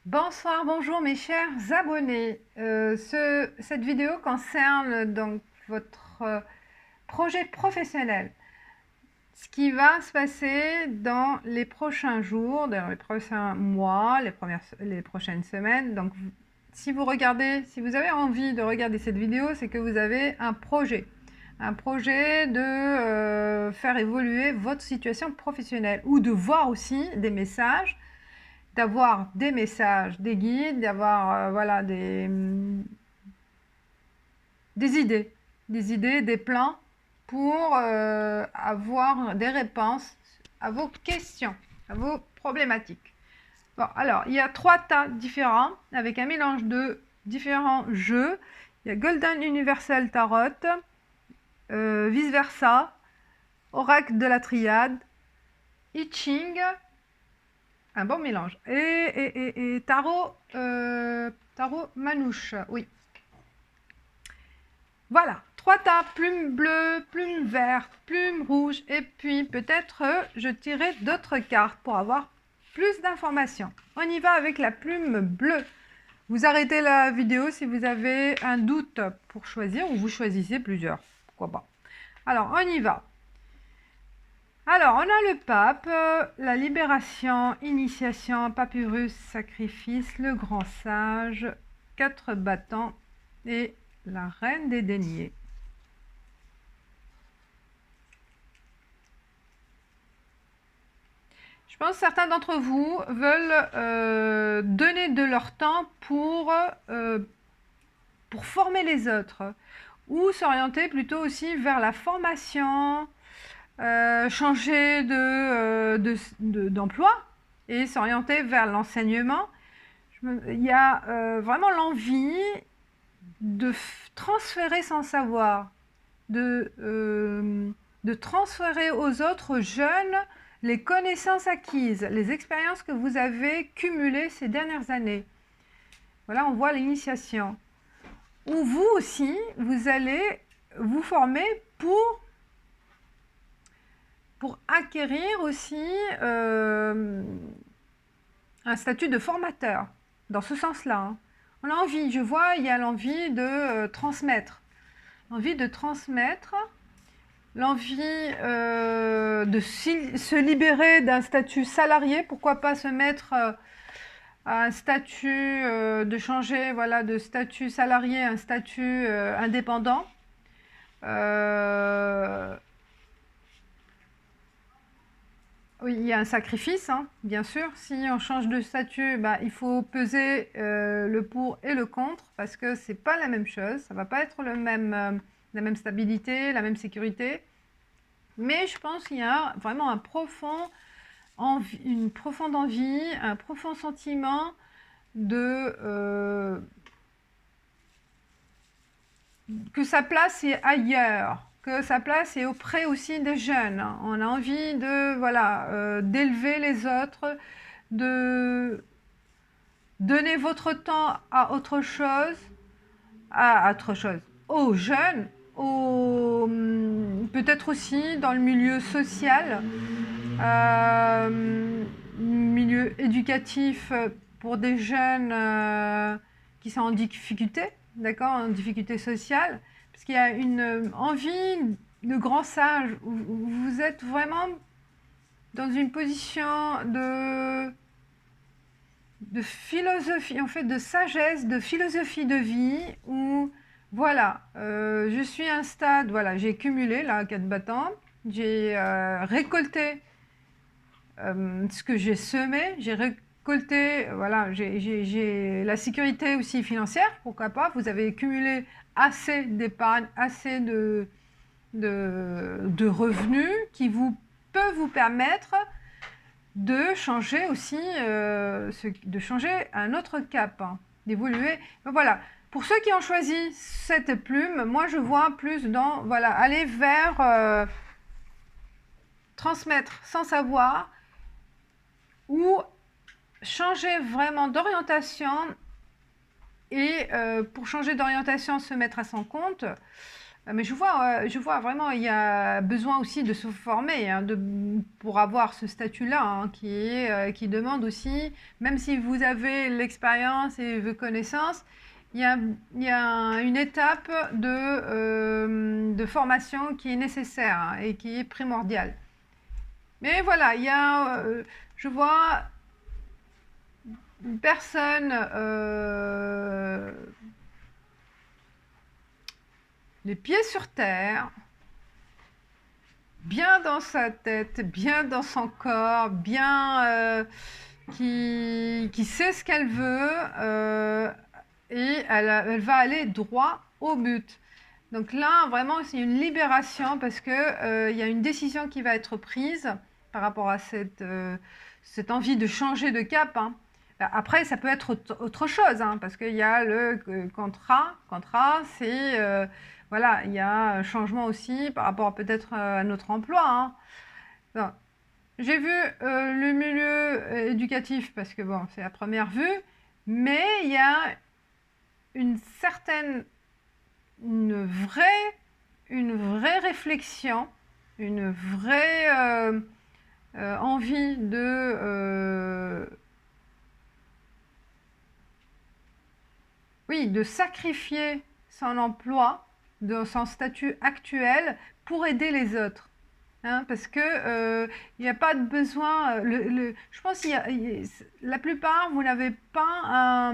Bonsoir, bonjour mes chers abonnés. Cette vidéo concerne donc votre projet professionnel. Ce qui va se passer dans les prochains jours, dans les prochains mois, les prochaines semaines. Donc, si vous avez envie de regarder cette vidéo, c'est que vous avez un projet de faire évoluer votre situation professionnelle ou de voir aussi des messages, d'avoir des messages, des guides, d'avoir voilà, des idées, des plans pour avoir des réponses à vos questions, à vos problématiques. Bon, alors, il y a 3 tas différents avec un mélange de différents jeux. Il y a Golden Universal Tarot, Vice Versa, Oracle de la Triade, I Ching, un bon mélange. Et tarot, tarot manouche, oui. Voilà, 3 tas, plume bleue, plume verte, plume rouge, et puis peut-être je tirerai d'autres cartes pour avoir plus d'informations. On y va avec la plume bleue. Vous arrêtez la vidéo si vous avez un doute pour choisir, ou vous choisissez plusieurs, pourquoi pas. Alors, on y va. Alors, on a le pape, la libération, initiation, papyrus, sacrifice, le grand sage, 4 bâtons et la reine des deniers. Je pense que certains d'entre vous veulent donner de leur temps pour former les autres ou s'orienter plutôt aussi vers la formation, changer d'emploi et s'orienter vers l'enseignement. Il y a vraiment l'envie de transférer son savoir, de transférer aux autres jeunes les connaissances acquises, les expériences que vous avez cumulées ces dernières années. Voilà, on voit l'initiation. Ou vous aussi, vous allez vous former pour acquérir aussi un statut de formateur, dans ce sens-là. Hein. On a envie, je vois, il y a l'envie de transmettre. L'envie de transmettre, l'envie de se libérer d'un statut salarié, pourquoi pas se mettre à un statut, de changer voilà, de statut salarié à un statut indépendant. Oui, il y a un sacrifice, hein, bien sûr. Si on change de statut, bah, il faut peser le pour et le contre, parce que c'est pas la même chose. Ça va pas être la même stabilité, la même sécurité. Mais je pense qu'il y a vraiment une profonde envie, un profond sentiment que sa place est ailleurs, que sa place est auprès aussi des jeunes. On a envie d'élever les autres, de donner votre temps à autre chose, aux jeunes, peut-être aussi dans le milieu social, milieu éducatif pour des jeunes qui sont en difficulté, d'accord, en difficulté sociale, parce qu'il y a une envie de grand sage, où vous êtes vraiment dans une position de philosophie, en fait, de sagesse, de philosophie de vie, où, voilà, je suis à un stade, voilà, j'ai cumulé, là, 4 bâtons, j'ai récolté ce que j'ai semé, j'ai récolté, voilà, j'ai la sécurité aussi financière, pourquoi pas, vous avez cumulé assez d'épargne, assez de revenus qui peuvent vous permettre de changer aussi, de changer un autre cap, hein, d'évoluer. Voilà. Pour ceux qui ont choisi cette plume, moi je vois plus dans, voilà, aller vers transmettre sans savoir ou changer vraiment d'orientation et pour changer d'orientation, se mettre à son compte. Mais je vois vraiment, il y a besoin aussi de se former hein, pour avoir ce statut-là, hein, qui demande aussi, même si vous avez l'expérience et vos connaissances, il y a, il y a une étape de formation qui est nécessaire hein, et qui est primordiale. Mais voilà, je vois une personne, les pieds sur terre, bien dans sa tête, bien dans son corps, bien qui sait ce qu'elle veut et elle va aller droit au but. Donc là, vraiment, c'est une libération parce que il y a une décision qui va être prise par rapport à cette envie de changer de cap. Hein. Après, ça peut être autre chose, hein, parce qu'il y a le contrat. Contrat, c'est voilà, il y a un changement aussi par rapport peut-être à notre emploi. Hein. Bon. J'ai vu le milieu éducatif parce que bon, c'est à première vue, mais il y a une certaine, une vraie réflexion, une vraie envie oui, de sacrifier son emploi, de son statut actuel pour aider les autres. Hein, parce que il n'y a pas de besoin. Je pense la plupart, vous n'avez pas un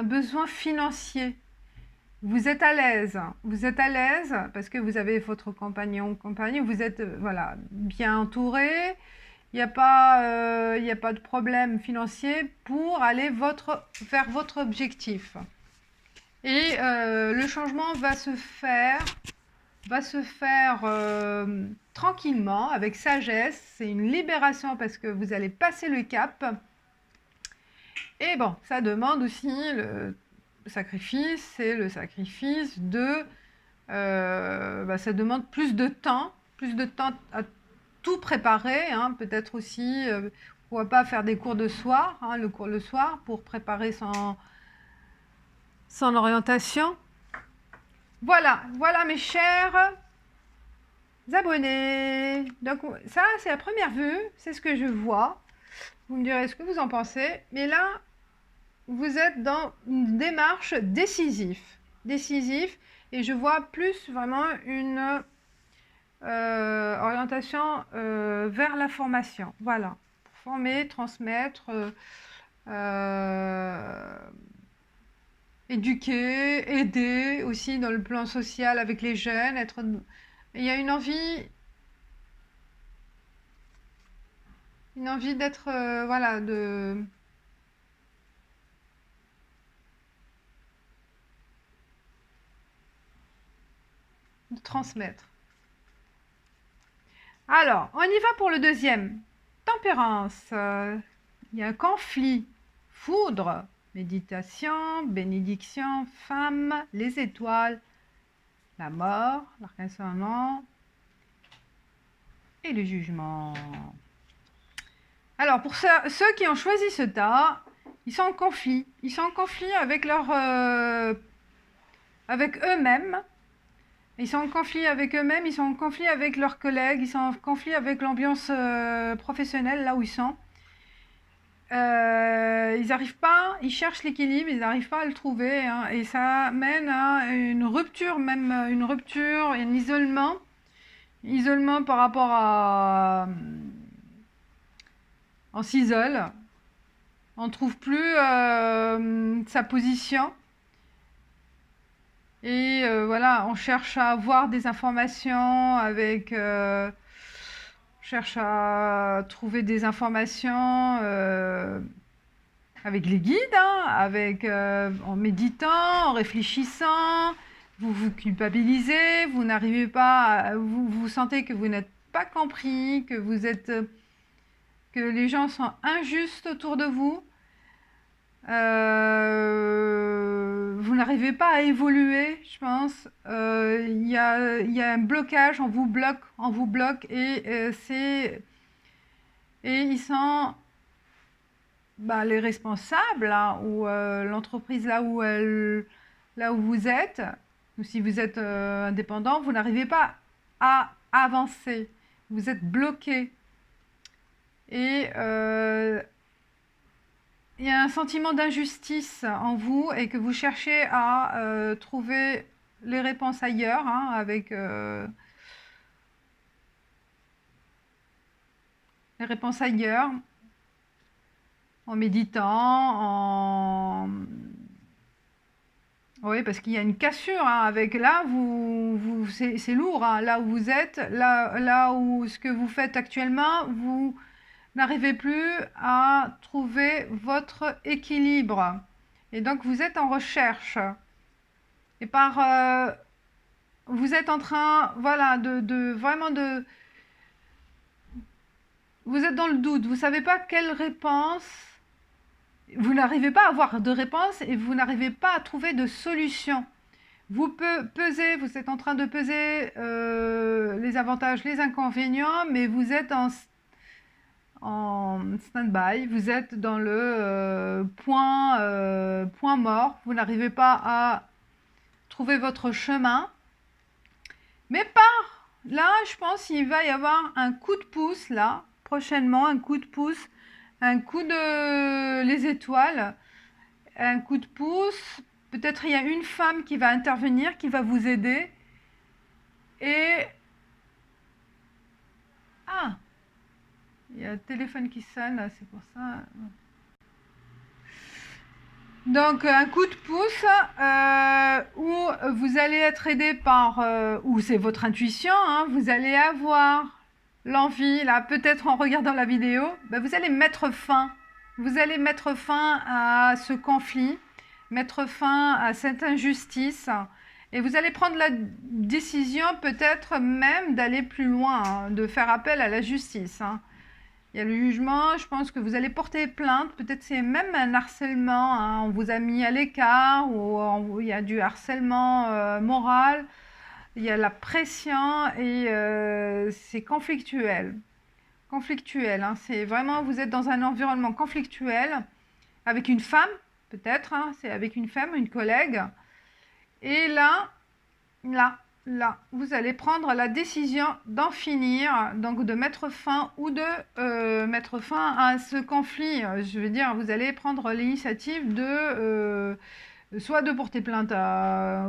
besoin financier. Vous êtes à l'aise. Vous êtes à l'aise parce que vous avez votre compagnon ou compagne. Vous êtes voilà, bien entouré. Il n'y a pas de problème financier pour aller vers votre objectif. Et le changement va se faire tranquillement, avec sagesse. C'est une libération parce que vous allez passer le cap. Et bon, ça demande aussi le sacrifice, c'est le sacrifice ça demande plus de temps à tout préparer. Hein, peut-être aussi, pourquoi pas faire des cours de soir, hein, le cours le soir pour préparer son orientation. Voilà, voilà mes chers abonnés. Donc ça, c'est à première vue, c'est ce que je vois. Vous me direz ce que vous en pensez. Mais là, vous êtes dans une démarche décisive. Et je vois plus vraiment une orientation vers la formation. Voilà. Pour former, transmettre, éduquer, aider aussi dans le plan social avec les jeunes. Il y a une envie d'être, voilà, de transmettre. Alors, on y va pour le deuxième. Tempérance. Il y a un conflit. Foudre. Méditation. Bénédiction. Femme. Les étoiles. La mort. L'arc-en-ciel. Et le jugement. Alors, pour ceux qui ont choisi ce tas, ils sont en conflit. Ils sont en conflit avec avec eux-mêmes. Ils sont en conflit avec eux-mêmes, ils sont en conflit avec leurs collègues, ils sont en conflit avec l'ambiance professionnelle là où ils sont. Ils n'arrivent pas, ils cherchent l'équilibre, ils n'arrivent pas à le trouver. Hein, et ça mène à une rupture, même une rupture, un isolement. Isolement par rapport à... On s'isole. On ne trouve plus sa position. Et voilà, on cherche à avoir des informations cherche à trouver des informations avec les guides, hein, en méditant, en réfléchissant. Vous vous culpabilisez, vous n'arrivez pas, vous sentez que vous n'êtes pas compris, que les gens sont injustes autour de vous. Vous n'arrivez pas à évoluer, je pense. Il y a un blocage, on vous bloque et ils sont les responsables là, ou l'entreprise là où elle là où vous êtes, ou si vous êtes indépendant, vous n'arrivez pas à avancer. Vous êtes bloqué. Et il y a un sentiment d'injustice en vous et que vous cherchez à trouver les réponses ailleurs, hein, avec les réponses ailleurs, en méditant, oui, parce qu'il y a une cassure, hein, avec là, c'est lourd, hein, là où vous êtes, là où ce que vous faites actuellement, vous n'arrivez plus à trouver votre équilibre. Et donc, vous êtes en recherche. Et vous êtes en train, voilà, vraiment de... Vous êtes dans le doute, vous ne savez pas quelle réponse... Vous n'arrivez pas à avoir de réponse et vous n'arrivez pas à trouver de solution. Vous pesez, vous êtes en train de peser les avantages, les inconvénients, mais vous êtes en stand-by, vous êtes dans le point mort, vous n'arrivez pas à trouver votre chemin. Mais par là, je pense qu'il va y avoir un coup de pouce, là, prochainement, un coup de pouce, un coup de les étoiles, un coup de pouce. Peut-être il y a une femme qui va intervenir, qui va vous aider. Et... Ah! Il y a le téléphone qui sonne, c'est pour ça. Donc, un coup de pouce où vous allez être aidé par... ou c'est votre intuition, hein, vous allez avoir l'envie, là, peut-être en regardant la vidéo, ben vous allez mettre fin. Vous allez mettre fin à ce conflit, mettre fin à cette injustice. Et vous allez prendre la décision peut-être même d'aller plus loin, hein, de faire appel à la justice, hein. Il y a le jugement, je pense que vous allez porter plainte, peut-être c'est même un harcèlement, hein, on vous a mis à l'écart, ou il y a du harcèlement moral, il y a la pression et c'est conflictuel. Conflictuel, hein, c'est vraiment, vous êtes dans un environnement conflictuel, avec une femme, peut-être, hein, c'est avec une femme, une collègue, et là, vous allez prendre la décision d'en finir, donc de mettre fin ou de mettre fin à ce conflit. Je veux dire, vous allez prendre l'initiative de soit de porter plainte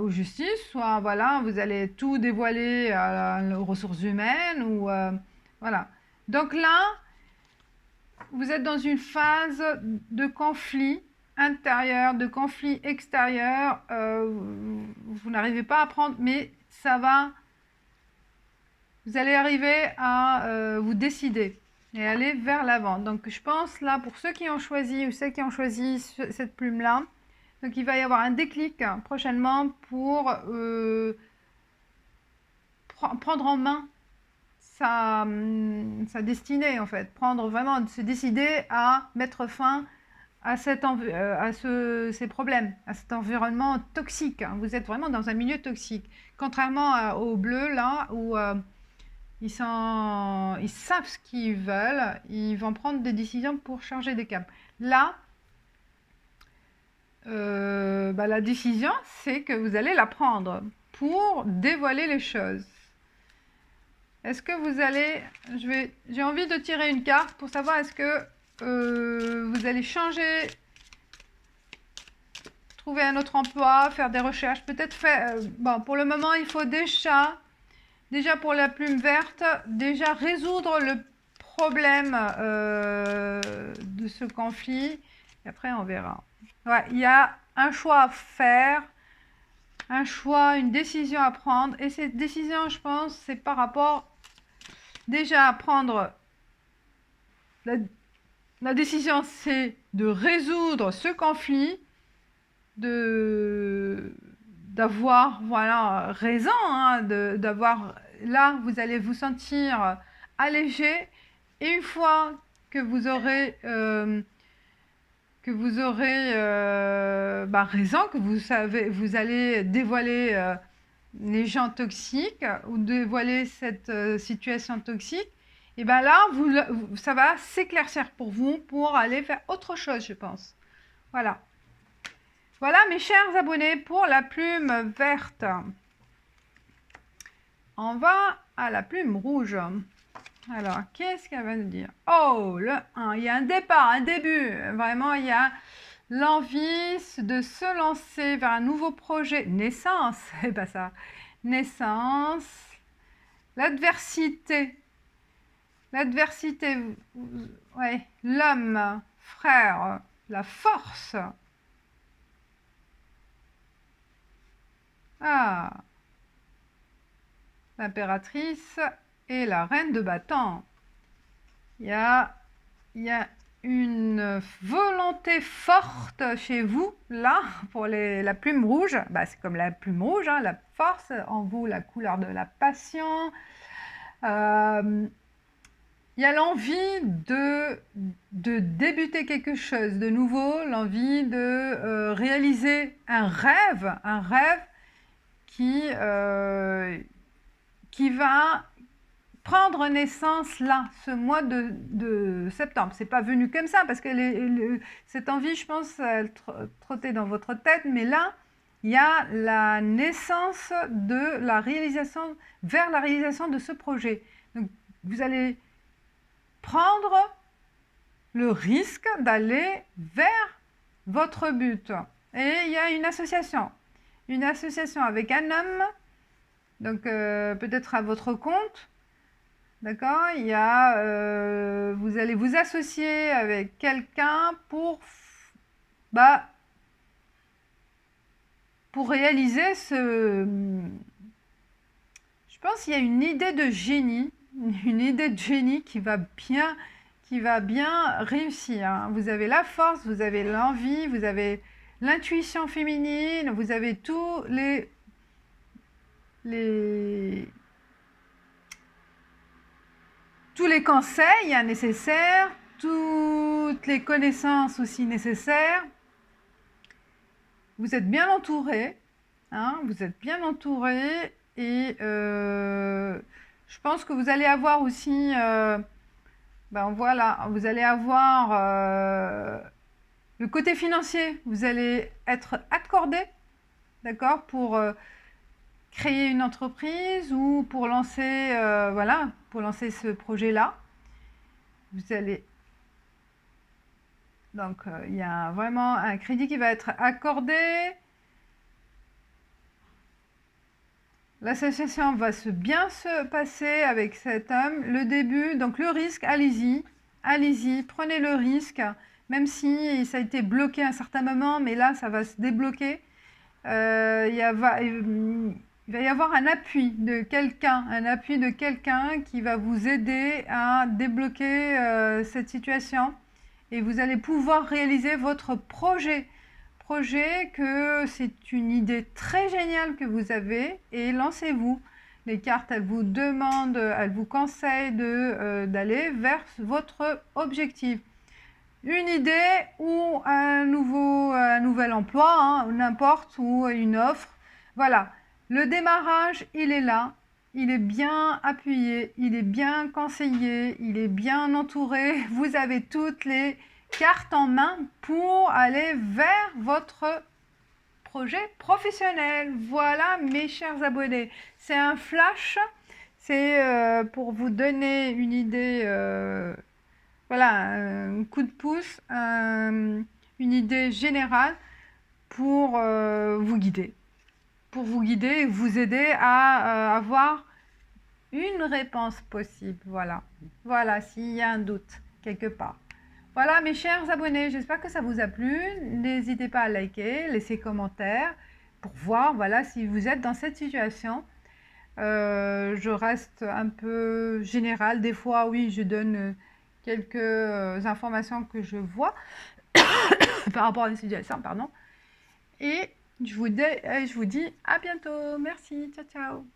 aux justices, soit voilà, vous allez tout dévoiler aux ressources humaines ou voilà. Donc là, vous êtes dans une phase de conflit intérieur, de conflit extérieur, vous n'arrivez pas à prendre, mais ça va, vous allez arriver à vous décider et aller vers l'avant. Donc je pense là, pour ceux qui ont choisi, ou celles qui ont choisi cette plume-là, donc il va y avoir un déclic prochainement pour prendre en main sa destinée, en fait, prendre vraiment, se décider à mettre fin à ces problèmes, à cet environnement toxique, hein. Vous êtes vraiment dans un milieu toxique. Contrairement aux bleus, là, où ils savent ce qu'ils veulent, ils vont prendre des décisions pour changer des caps. Là, la décision, c'est que vous allez la prendre pour dévoiler les choses. Est-ce que vous allez... J'ai envie de tirer une carte pour savoir est-ce que vous allez changer, trouver un autre emploi, faire des recherches, peut-être faire... bon, pour le moment, il faut déjà pour la plume verte, déjà résoudre le problème de ce conflit. Et après, on verra. Ouais, il y a un choix à faire, un choix, une décision à prendre. Et cette décision, je pense, c'est par rapport déjà à prendre... La décision, c'est de résoudre ce conflit, d'avoir voilà, raison, hein, d'avoir... Là, vous allez vous sentir allégé. Et une fois que vous aurez... raison, que vous allez dévoiler les gens toxiques ou dévoiler cette situation toxique, et bien là, ça va s'éclaircir pour vous pour aller faire autre chose, je pense. Voilà. Voilà mes chers abonnés pour la plume verte. On va à la plume rouge. Alors, qu'est-ce qu'elle va nous dire? Oh, le 1, il y a un départ, un début. Vraiment, il y a l'envie de se lancer vers un nouveau projet. Naissance, c'est pas ça. Naissance, l'adversité. L'adversité, ouais, l'homme, frère, la force. Ah, l'impératrice et la reine de bâton. Il y a une volonté forte chez vous, là, pour la plume rouge. Bah, c'est comme la plume rouge, hein, la force, en vous, la couleur de la passion. Il y a l'envie de débuter quelque chose de nouveau, l'envie de réaliser un rêve qui va prendre naissance là, ce mois de septembre. C'est pas venu comme ça, parce que cette envie, je pense, elle trottait dans votre tête, mais là, il y a la naissance de la réalisation, vers la réalisation de ce projet. Donc, vous allez prendre le risque d'aller vers votre but. Et il y a une association avec un homme, donc peut-être à votre compte. D'accord? Il y a, vous allez vous associer avec quelqu'un pour réaliser ce... Je pense qu'il y a une idée de génie, qui va bien réussir, hein. Vous avez la force, vous avez l'envie, vous avez l'intuition féminine, vous avez tous tous les conseils nécessaires, toutes les connaissances aussi nécessaires. Vous êtes bien entouré, hein, vous êtes bien entouré, et je pense que vous allez avoir aussi, voilà, vous allez avoir le côté financier, vous allez être accordé, d'accord, pour créer une entreprise ou pour lancer, voilà, pour lancer ce projet-là. Vous allez... Donc, il y a vraiment un crédit qui va être accordé. L'association va bien se passer avec cet homme. Le début, donc le risque, allez-y, prenez le risque, même si ça a été bloqué à un certain moment, mais là, ça va se débloquer. Il va y avoir un appui de quelqu'un, qui va vous aider à débloquer cette situation, et vous allez pouvoir réaliser votre projet, que c'est une idée très géniale que vous avez, et lancez-vous. Les cartes, elles vous demandent, elles vous conseillent d'aller vers votre objectif. Une idée ou un nouvel emploi, hein, n'importe, ou une offre. Voilà, le démarrage, il est là, il est bien appuyé, il est bien conseillé, il est bien entouré. Vous avez toutes les cartes en main pour aller vers votre projet professionnel. Voilà mes chers abonnés, c'est un flash, c'est pour vous donner une idée, voilà, un coup de pouce, une idée générale pour vous guider. Et vous aider à avoir une réponse possible. Voilà, s'il y a un doute quelque part. Voilà mes chers abonnés, j'espère que ça vous a plu. N'hésitez pas à liker, laisser commentaire pour voir, voilà, si vous êtes dans cette situation. Je reste un peu générale. Des fois, oui, je donne quelques informations que je vois par rapport à une situation, pardon. Et je vous dis à bientôt. Merci, ciao, ciao.